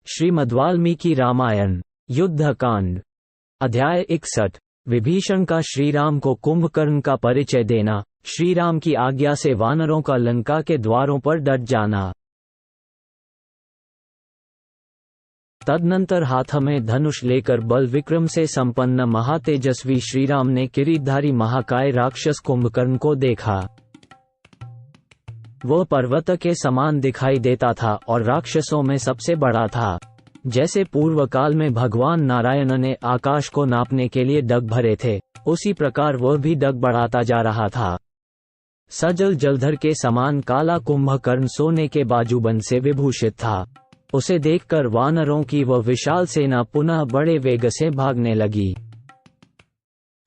श्रीमद्वाल्मीकि रामायण युद्धकांड अध्याय 61। विभीषण का श्रीराम को कुंभकर्ण का परिचय देना, श्रीराम की आज्ञा से वानरों का लंका के द्वारों पर डट जाना। तदनंतर हाथ में धनुष लेकर बल विक्रम से संपन्न महातेजस्वी श्रीराम ने किरीटधारी महाकाय राक्षस कुंभकर्ण को देखा। वह पर्वत के समान दिखाई देता था और राक्षसों में सबसे बड़ा था। जैसे पूर्व काल में भगवान नारायण ने आकाश को नापने के लिए डग भरे थे, उसी प्रकार वह भी डग बढ़ाता जा रहा था। सजल जलधर के समान काला कुंभकर्ण सोने के बाजूबंद से विभूषित था। उसे देखकर वानरों की वह विशाल सेना पुनः बड़े वेग से भागने लगी।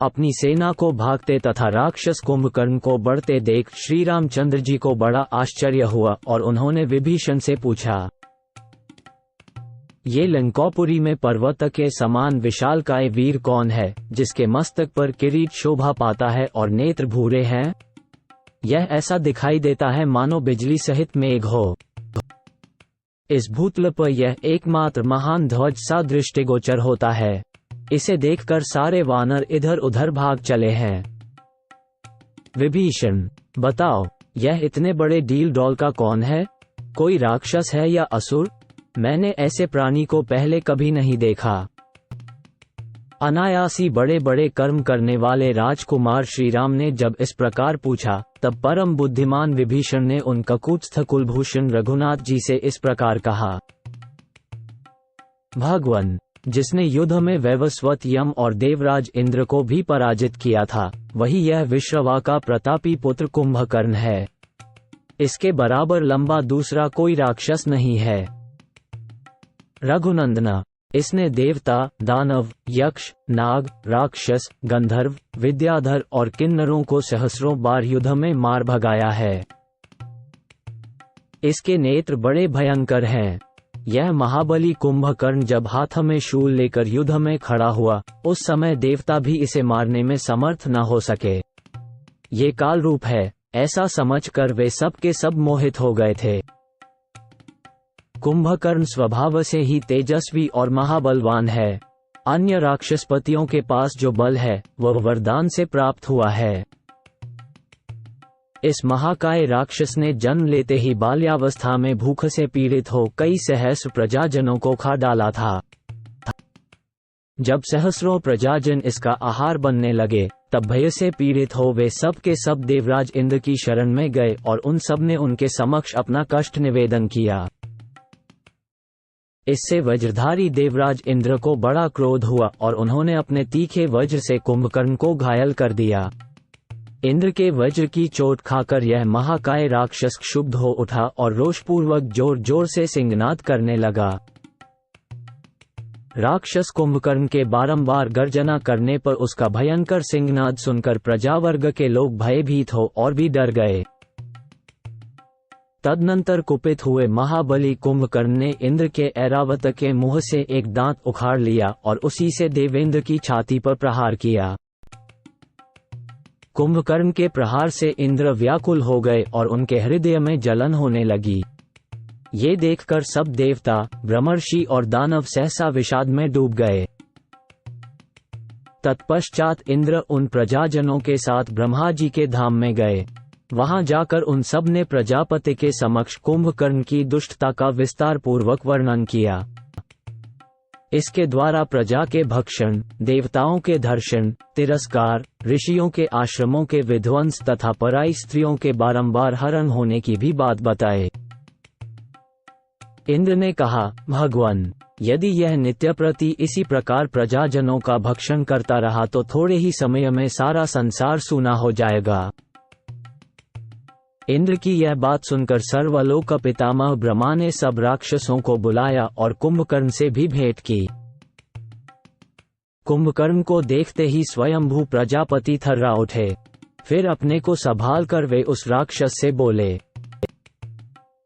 अपनी सेना को भागते तथा राक्षस कुंभकर्ण को बढ़ते देख श्री रामचंद्र जी को बड़ा आश्चर्य हुआ और उन्होंने विभीषण से पूछा, ये लंकापुरी में पर्वत के समान विशालकाय वीर कौन है, जिसके मस्तक पर किरीट शोभा पाता है और नेत्र भूरे हैं? यह ऐसा दिखाई देता है मानो बिजली सहित मेघ हो। इस भूतल पर यह एकमात्र महान ध्वज सा दृष्टिगोचर होता है। इसे देखकर सारे वानर इधर उधर भाग चले हैं। विभीषण, बताओ, यह इतने बड़े डील डॉल का कौन है? कोई राक्षस है या असुर? मैंने ऐसे प्राणी को पहले कभी नहीं देखा। अनायासी बड़े बड़े कर्म करने वाले राजकुमार श्रीराम ने जब इस प्रकार पूछा, तब परम बुद्धिमान विभीषण ने उन ककुत्स्थ कुलभूषण रघुनाथ जी से इस प्रकार कहा, भगवन, जिसने युद्ध में वैवस्वत यम और देवराज इंद्र को भी पराजित किया था, वही यह विश्रवा का प्रतापी पुत्र कुंभकर्ण है। इसके बराबर लंबा दूसरा कोई राक्षस नहीं है। रघुनंदना, इसने देवता, दानव, यक्ष, नाग, राक्षस, गंधर्व, विद्याधर और किन्नरों को सहस्रों बार युद्ध में मार भगाया है। इसके नेत्र बड़े भयंकर हैं। यह महाबली कुंभकर्ण जब हाथ में शूल लेकर युद्ध में खड़ा हुआ, उस समय देवता भी इसे मारने में समर्थ न हो सके। ये काल रूप है, ऐसा समझकर वे सब के सब मोहित हो गए थे। कुंभकर्ण स्वभाव से ही तेजस्वी और महाबलवान है। अन्य राक्षसपतियों के पास जो बल है, वह वरदान से प्राप्त हुआ है। इस महाकाय राक्षस ने जन्म लेते ही बाल्यावस्था में भूख से पीड़ित हो कई सहस्र प्रजाजनों को खा डाला था। जब सहस्रों प्रजाजन इसका आहार बनने लगे, तब भय से पीड़ित हो वे सब के सब देवराज इंद्र की शरण में गए और उन सब ने उनके समक्ष अपना कष्ट निवेदन किया। इससे वज्रधारी देवराज इंद्र को बड़ा क्रोध हुआ और उन्होंने अपने तीखे वज्र से कुंभकर्ण को घायल कर दिया। इंद्र के वज्र की चोट खाकर यह महाकाय राक्षस क्षुब्ध हो उठा और रोषपूर्वक जोर जोर से सिंहनाद करने लगा। राक्षस कुंभकर्ण के बारंबार गर्जना करने पर उसका भयंकर सिंहनाद सुनकर प्रजावर्ग के लोग भयभीत हो और भी डर गए। तदनंतर कुपित हुए महाबली कुंभकर्ण ने इंद्र के ऐरावत के मुंह से एक दांत उखाड़ लिया और उसी से देवेंद्र की छाती पर प्रहार किया। कुंभकर्ण के प्रहार से इंद्र व्याकुल हो गए और उनके हृदय में जलन होने लगी। ये देखकर सब देवता, ब्रह्मर्षि और दानव सहसा विषाद में डूब गए। तत्पश्चात इंद्र उन प्रजाजनों के साथ ब्रह्मा जी के धाम में गए। वहां जाकर उन सब ने प्रजापति के समक्ष कुंभकर्ण की दुष्टता का विस्तार पूर्वक वर्णन किया। इसके द्वारा प्रजा के भक्षण, देवताओं के दर्शन, तिरस्कार, ऋषियों के आश्रमों के विध्वंस तथा पराई स्त्रियों के बारंबार हरण होने की भी बात बताए। इंद्र ने कहा, भगवान, यदि यह नित्य प्रति इसी प्रकार प्रजाजनों का भक्षण करता रहा तो थोड़े ही समय में सारा संसार सूना हो जाएगा। इंद्र की यह बात सुनकर सर्वलोक पितामह ब्रह्मा ने सब राक्षसों को बुलाया और कुंभकर्ण से भी भेंट की। कुंभकर्ण को देखते ही स्वयंभू प्रजापति थर्रा उठे। फिर अपने को संभाल कर वे उस राक्षस से बोले,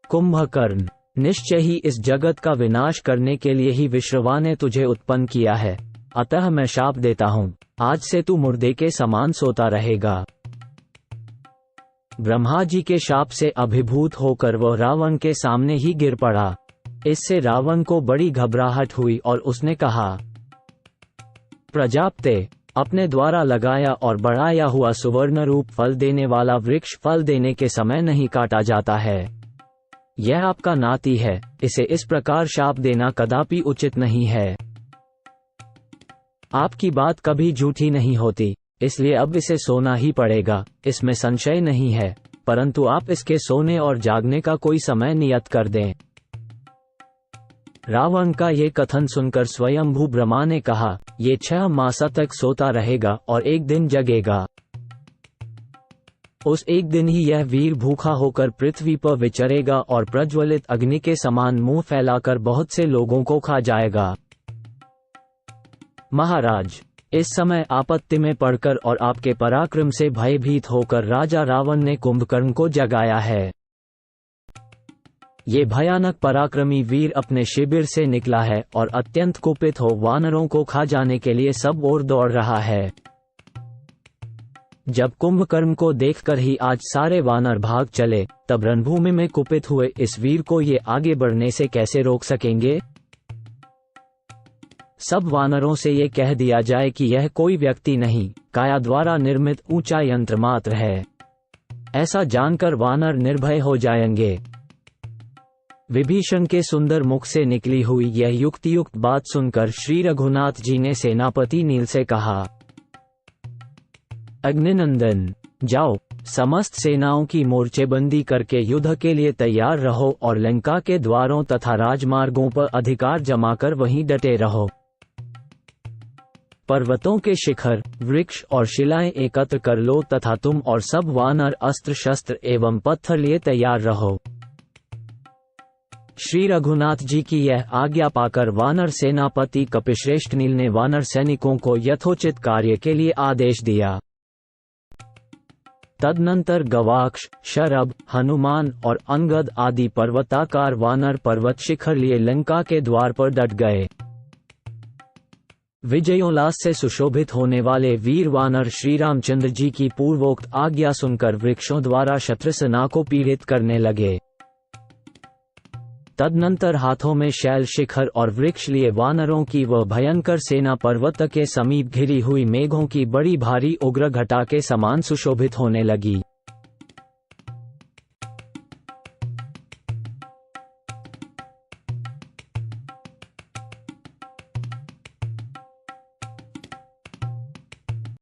कुंभकर्ण, निश्चय ही इस जगत का विनाश करने के लिए ही विश्रवा ने तुझे उत्पन्न किया है। अतः मैं शाप देता हूँ, आज से तू मुर्दे के समान सोता रहेगा। ब्रह्मा जी के शाप से अभिभूत होकर वह रावण के सामने ही गिर पड़ा। इससे रावण को बड़ी घबराहट हुई और उसने कहा, प्रजापते, अपने द्वारा लगाया और बढ़ाया हुआ सुवर्ण रूप फल देने वाला वृक्ष फल देने के समय नहीं काटा जाता है। यह आपका नाती है, इसे इस प्रकार शाप देना कदापि उचित नहीं है। आपकी बात कभी झूठी नहीं होती, इसलिए अब इसे सोना ही पड़ेगा, इसमें संशय नहीं है, परंतु आप इसके सोने और जागने का कोई समय नियत कर दें। रावण का ये कथन सुनकर स्वयंभू ब्रह्मा ने कहा, ये 6 मास तक सोता रहेगा और एक दिन जगेगा। उस एक दिन ही यह वीर भूखा होकर पृथ्वी पर विचरेगा और प्रज्वलित अग्नि के समान मुंह फैलाकर बहुत से लोगों को खा जाएगा। महाराज, इस समय आपत्ति में पड़कर और आपके पराक्रम से भयभीत होकर राजा रावण ने कुंभकर्ण को जगाया है। ये भयानक पराक्रमी वीर अपने शिविर से निकला है और अत्यंत कुपित हो वानरों को खा जाने के लिए सब ओर दौड़ रहा है। जब कुंभकर्ण को देखकर ही आज सारे वानर भाग चले, तब रणभूमि में कुपित हुए इस वीर को ये आगे बढ़ने से कैसे रोक सकेंगे? सब वानरों से ये कह दिया जाए कि यह कोई व्यक्ति नहीं, काया द्वारा निर्मित ऊंचा यंत्र मात्र है। ऐसा जानकर वानर निर्भय हो जाएंगे। विभीषण के सुंदर मुख से निकली हुई यह युक्तियुक्त बात सुनकर श्री रघुनाथ जी ने सेनापति नील से कहा, अग्निनंदन, जाओ, समस्त सेनाओं की मोर्चेबंदी करके युद्ध के लिए तैयार रहो और लंका के द्वारों तथा राजमार्गों पर अधिकार जमाकर वहीं डटे रहो। पर्वतों के शिखर, वृक्ष और शिलाएं एकत्र कर लो तथा तुम और सब वानर अस्त्र शस्त्र एवं पत्थर लिए तैयार रहो। श्री रघुनाथ जी की यह आज्ञा पाकर वानर सेनापति कपिश्रेष्ठ नील ने वानर सैनिकों को यथोचित कार्य के लिए आदेश दिया। तदनंतर गवाक्ष, शरभ, हनुमान और अंगद आदि पर्वताकार वानर पर्वत शिखर लिए लंका के द्वार पर डट गए। विजयोल्लास से सुशोभित होने वाले वीर वानर श्री रामचंद्र जी की पूर्वोक्त आज्ञा सुनकर वृक्षों द्वारा शत्रुसेना को पीड़ित करने लगे। तदनंतर हाथों में शैल शिखर और वृक्ष लिए वानरों की वह भयंकर सेना पर्वत के समीप घिरी हुई मेघों की बड़ी भारी उग्र घटा के समान सुशोभित होने लगी।